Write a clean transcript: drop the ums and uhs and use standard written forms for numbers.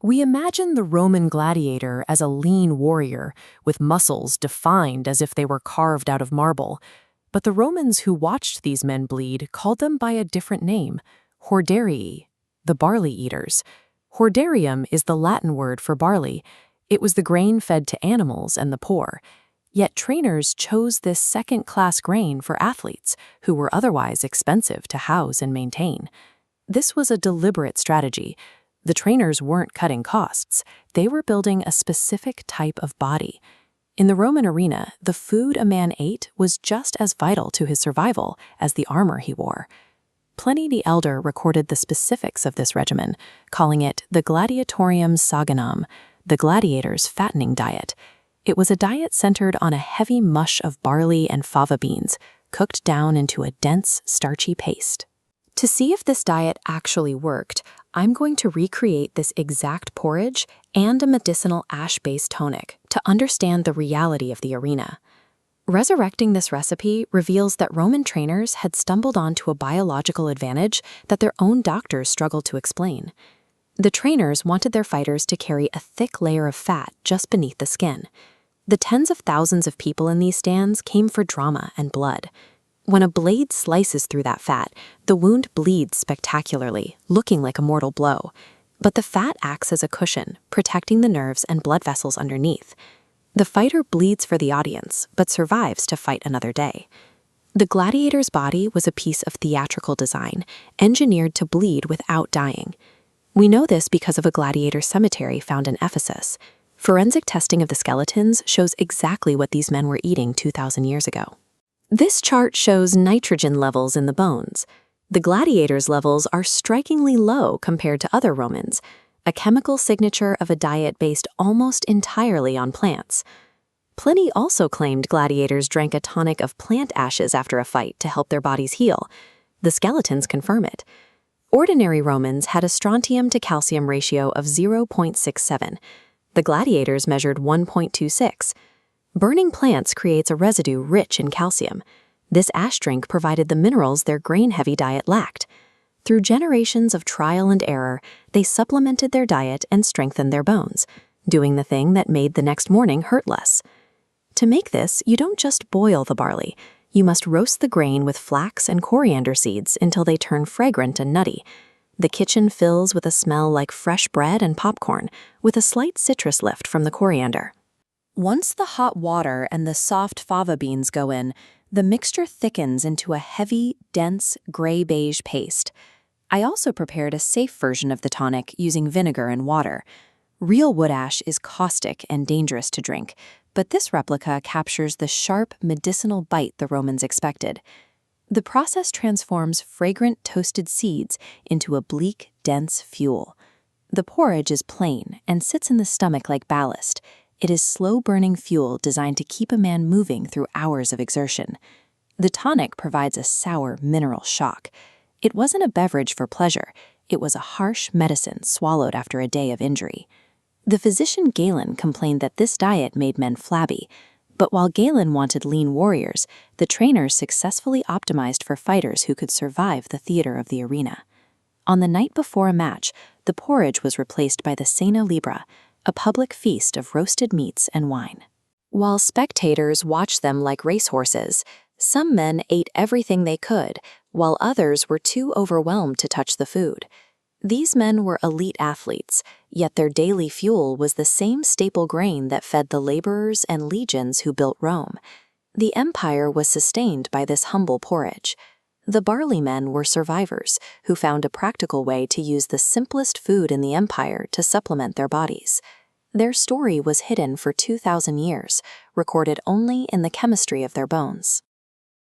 We imagine the Roman gladiator as a lean warrior, with muscles defined as if they were carved out of marble. But the Romans who watched these men bleed called them by a different name, hordearii, the barley eaters. Hordearium is the Latin word for barley. It was the grain fed to animals and the poor. Yet trainers chose this second-class grain for athletes, who were otherwise expensive to house and maintain. This was a deliberate strategy. The trainers weren't cutting costs. They were building a specific type of body. In the Roman arena, the food a man ate was just as vital to his survival as the armor he wore. Pliny the Elder recorded the specifics of this regimen, calling it the gladiatoriam saginam, the gladiator's fattening diet. It was a diet centered on a heavy mush of barley and fava beans, cooked down into a dense, starchy paste. To see if this diet actually worked, I'm going to recreate this exact porridge and a medicinal ash-based tonic to understand the reality of the arena. Resurrecting this recipe reveals that Roman trainers had stumbled onto a biological advantage that their own doctors struggled to explain. The trainers wanted their fighters to carry a thick layer of fat just beneath the skin. The tens of thousands of people in these stands came for drama and blood. When a blade slices through that fat, the wound bleeds spectacularly, looking like a mortal blow. But the fat acts as a cushion, protecting the nerves and blood vessels underneath. The fighter bleeds for the audience, but survives to fight another day. The gladiator's body was a piece of theatrical design, engineered to bleed without dying. We know this because of a gladiator cemetery found in Ephesus. Forensic testing of the skeletons shows exactly what these men were eating 2,000 years ago. This chart shows nitrogen levels in the bones. The gladiators' levels are strikingly low compared to other Romans, a chemical signature of a diet based almost entirely on plants. Pliny also claimed gladiators drank a tonic of plant ashes after a fight to help their bodies heal. The skeletons confirm it. Ordinary Romans had a strontium-to-calcium ratio of 0.67. The gladiators measured 1.26. Burning plants creates a residue rich in calcium. This ash drink provided the minerals their grain-heavy diet lacked. Through generations of trial and error, they supplemented their diet and strengthened their bones, doing the thing that made the next morning hurt less. To make this, you don't just boil the barley. You must roast the grain with flax and coriander seeds until they turn fragrant and nutty. The kitchen fills with a smell like fresh bread and popcorn, with a slight citrus lift from the coriander. Once the hot water and the soft fava beans go in, the mixture thickens into a heavy, dense, gray-beige paste. I also prepared a safe version of the tonic using vinegar and water. Real wood ash is caustic and dangerous to drink, but this replica captures the sharp, medicinal bite the Romans expected. The process transforms fragrant toasted seeds into a bleak, dense fuel. The porridge is plain and sits in the stomach like ballast. It is slow-burning fuel designed to keep a man moving through hours of exertion. The tonic provides a sour mineral shock. It wasn't a beverage for pleasure. It was a harsh medicine swallowed after a day of injury. The physician Galen complained that this diet made men flabby. But while Galen wanted lean warriors, the trainers successfully optimized for fighters who could survive the theater of the arena. On the night before a match, the porridge was replaced by the cena libra, a public feast of roasted meats and wine. While spectators watched them like racehorses, some men ate everything they could, while others were too overwhelmed to touch the food. These men were elite athletes, yet their daily fuel was the same staple grain that fed the laborers and legions who built Rome. The empire was sustained by this humble porridge. The barley men were survivors who found a practical way to use the simplest food in the empire to supplement their bodies. Their story was hidden for 2,000 years, recorded only in the chemistry of their bones.